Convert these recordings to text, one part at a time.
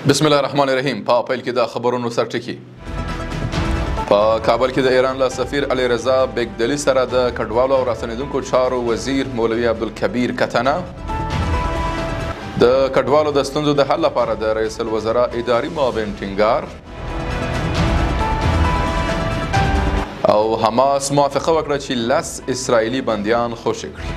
بسم الله الرحمن الرحیم. په پیل کې د خبرونو سرټکی. په کابل کې د ایران له سفیر علیرضا بیګدلي سره د کډوالو او راستنیدونکو چارو وزیر مولوي عبدالکبیر کتنه، د کډوالو د ستونزو د حل لپاره د رئیس الوزرا اداري معاون ټینګار، او حماس موافقه وکړه چې 10 اسرائیلي بندیان خوشي کړي.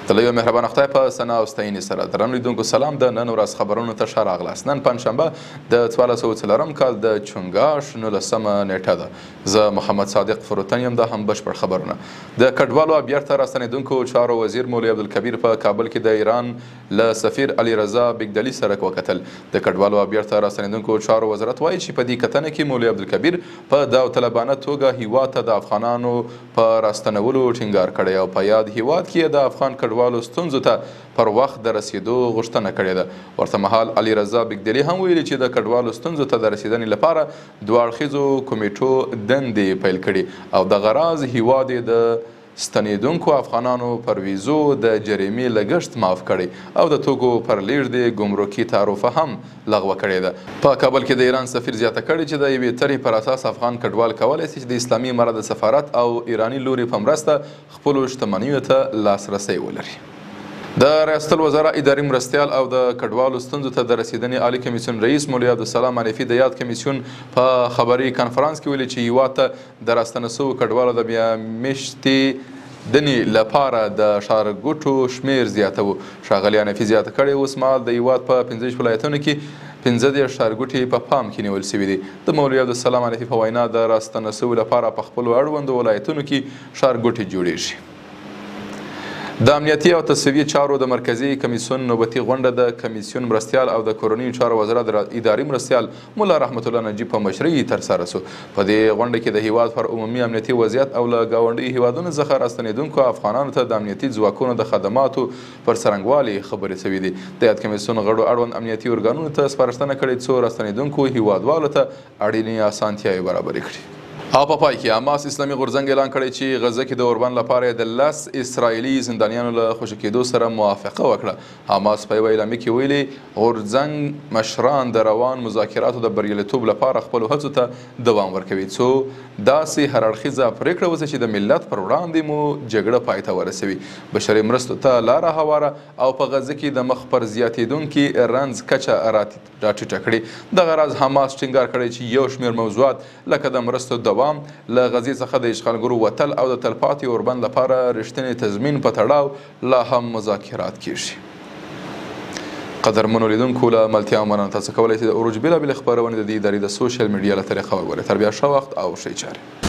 د لوی مهربان خدای په ثنا او ستاینې سره درنو لیدونکو سلام. د نن ورځ خبرونو ته ښه راغلاست. نن پنجشنبه د 1404 کال د چونګاش 19مه نیټه ده. زه محمد صادق فروتن یم. دا هم بشپړ خبرونه. د کډوالو او بیرته راستنیدونکو چارو وزیر مولوي عبدالکبیر په کابل کې د ایران له سفیر علیرضا بیګدلي سره وکتل. د کډوالو او بیرته راستنیدونکو چارو وزارت وایي چې په دې کتنه کې مولوي عبدالکبیر په داوطلبانه توګه هیواد ته د افغانانو په راستنولو ټینګار کړی او په یاد هیواد کې د افغان کډوالو ستونزو ته پر وخت د رسیدو غوښتنه کړې ده. ورته مهال علیرضا بیګدلي هم ویلي چې د کډوالو ستونزو ته د رسیدنې لپاره دوه اړخیزو کمیټو دندې پیل کړي او د غراض هیواد د ستنیدونکو افغانانو پر ویزو د جریمې لګښت معاف کړي او د توکو پر لیږد ګمرکي تعرفه هم لغوه کړې ده. په کابل کې د ایران سفیر زیاته کړې چې د یوې طرحې پر اساس افغان کډوال کولی شي چې د اسلامي امارت د سفارت او ایراني لوري په مرسته خپلو شتمنیو ته لاسرسی ولري. د ریاست الوزرا اداري مرستیال او د کډوالو ستونزو ته د رسیدنې عالی کمیسیون رئیس مولوي عبدالسلام حنفي د یاد کمیسیون په خبري کانفرانس کې ویلي چې هیواد ته د راستنه شوو کډوالو د میاشتې دنې لپاره د ښارګوټو شمیر زیاتوو. ښاغلي حنفي زیاته کړې اوس مهال د هیواد په 15 ولایتونو کې 15 ښارګوټي په پام کې نیول شوي دي. د مولوي عبدالسلام حنفي په وینا د راستنه شوو لپاره په خپلو اړوندو ولایتونو کې ښارګوټي جوړیږي. د امنیتي او تصفیې چارو د مرکزي کمیسیون نوبتي غونډه د کمیسیون مرستیال او د کورنیو چارو وزارت اداري مرستیال مولا رحمت الله نجیب په مشرۍ ترسره شو. په دې غونډه کې د هیواد پر عمومي امنیتي وضعیت او له ګاونډي هیوادونو څخه راستنیدونکو افغانانو ته د امنیتي ځواکونو د خدماتو پر څرنګوالي خبرې شوې دي. د یاد کمیسیون غړو اړوند امنیتي ارګانونو ته سپارښتنه کړې څو راستنیدونکو هیوادوالو ته اړینې اسانتیاوې برابرې کړي. او په پای کې حماس اسلامي غورځنګ اعلان کړی چې غزه کې د اوربند لپاره د 10 اسرائیلي زندانیانو له خوشي کېدو سره موافقه وکړه. حماس په یوه اعلامیه کې ویلي غورځنګ مشران د روان مذاکراتو د بریالیتوب لپاره خپلو هڅو ته دوام ورکوي څو داسې هر اړخیزه پرېکړه وشي چې د ملت پر وړاندې مو جګړه پای ته ورسوي، بشري مرستو ته لاره هواره او په غزه کې د مخ پر زیاتېدونکي رنځ کچه راټیټه کړي. دغه راز حماس ټینګار کړی چې یو شمېر موضوعات لکه د مرستو دوام له غزې څخه د اشغالګرو وتل او د تلپاتې اوربند لپاره رښتینی تضمین په تړاو لا هم مذاکرات کیږي. قدرمنو لیدونکو له ملتیا مننه. تاسو کولی شئ د عروج بېلابېلې خپرونې د دې ادارې د سوشل میډیا له طریقه وګورئ. تر بیا ښه وخت او ښې چارې.